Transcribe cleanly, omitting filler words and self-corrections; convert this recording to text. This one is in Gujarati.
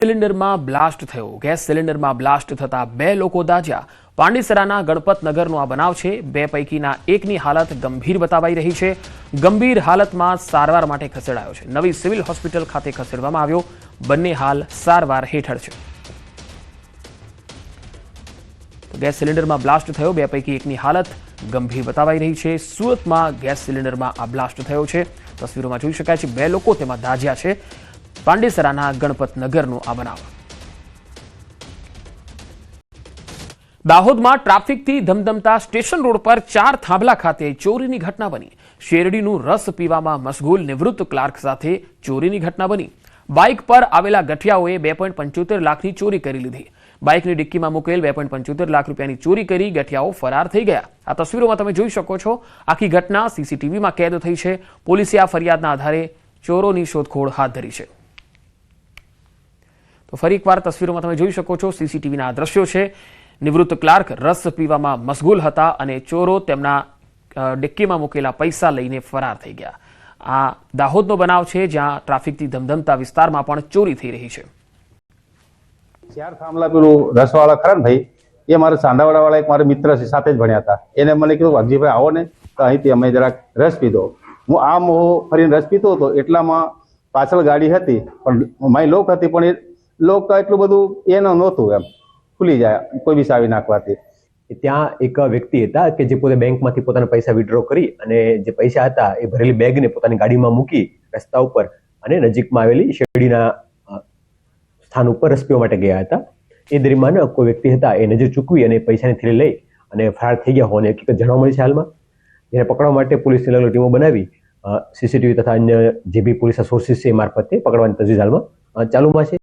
સિલિન્ડરમાં બ્લાસ્ટ થયો. ગેસ સિલિન્ડરમાં બ્લાસ્ટ થતા 2 લોકો દાઝ્યા. પાંડેસરાના ગણપતનગરનો આ બનાવ છે. 2 પૈકીના એકની હાલત ગંભીર બતાવાઈ રહી છે. ગંભીર હાલતમાં સારવાર માટે ખસેડાયો છે. નવી સિવિલ હોસ્પિટલ ખાતે ખસેડવામાં આવ્યો. બંને હાલ સારવાર હેઠળ છે. ગેસ સિલિન્ડરમાં બ્લાસ્ટ થયો. 2 પૈકી એકની હાલત ગંભીર બતાવાઈ રહી છે. સુરતમાં ગેસ સિલિન્ડરમાં આ બ્લાસ્ટ થયો છે. તસવીરોમાં જોઈ શકાય છે 2 લોકો તેમાં દાઝ્યા છે. પાંડેસરાના ગણપતનગરનો આ બનાવ. દાહોદમાં ટ્રાફિકથી ધમધમતા સ્ટેશન રોડ પર 4 થાંભલા ખાતે ચોરીની ઘટના બની. શેરડીનું રસ પીવામાં મશગુલ નિવૃત્ત ક્લાર્ક સાથે ચોરીની ઘટના બની. બાઇક પર આવેલા ગઠિયાઓએ 2.75 લાખની ચોરી કરી લીધી. બાઇકની ડિક્કીમાં મૂકેલ 2.75 લાખ રૂપિયાની ચોરી કરી ગઠિયાઓ ફરાર થઈ ગયા. આ તસવીરોમાં તમે જોઈ શકો છો. આખી ઘટના સીસીટીવીમાં કેદ થઈ છે. પોલીસે આ ફરિયાદના આધારે ચોરોની શોધખોળ હાથ ધરી છે. તો ફરી એકવાર તસવીરોમાં તમે જોઈ શકો છો. સીસીટીવીના આ દ્રશ્યો છે. નિવૃત્ત ક્લાર્ક રસ પીવામાં મશગુલ હતા અને ચોરો તેમના ડિક્કીમાં મૂકેલા પૈસા લઈને ફરાર થઈ ગયા. આ દાહોદનો બનાવ છે, જ્યાં ટ્રાફિકથી ધમધમતા વિસ્તારમાં પણ ચોરી થઈ રહી છે. 4 થાંભલા પેલું રસવાળા ખરા ને ભાઈ, એ મારા સાંધાવાડા વાળા એક મારા મિત્ર છે, સાથે જ ભણ્યા હતા. એને મને કીધું વાઘજીભાઈ આવો ને તો અહીંથી અમે જરાક રસ પીધો. હું આમ ફરીને રસ પીતો હતો એટલામાં પાછળ ગાડી હતી, પણ મારી લોક હતી, પણ એ લોક એટલું બધું એનું નહોતું, એમ ખુલી જાય કોઈ બી ચાવી નાખવાથી. ત્યાં એક વ્યક્તિ હતા કે જે પોતે બેંકમાંથી પોતાના પૈસા વિડ્રો કરી અને જે પૈસા હતા એ ભરેલી બેગને પોતાની ગાડીમાં મૂકી રસ્તા ઉપર અને નજીકમાં આવેલી શેરડીના સ્થાન ઉપર રસ પીવા માટે ગયા હતા. એ દરમિયાન કોઈ વ્યક્તિ હતા એ નજર ચૂકવી અને પૈસાની થેલી લઈ અને ફરાર થઈ ગયા હોવાની હકીકત જાણવા મળી છે. હાલમાં જેને પકડવા માટે પોલીસની અલગ ટીમો બનાવી સીસીટીવી તથા અન્ય જે બી પોલીસના સોર્સિસ છે એ મારફતે પકડવાની તજવીજ હાલમાં ચાલુમાં છે.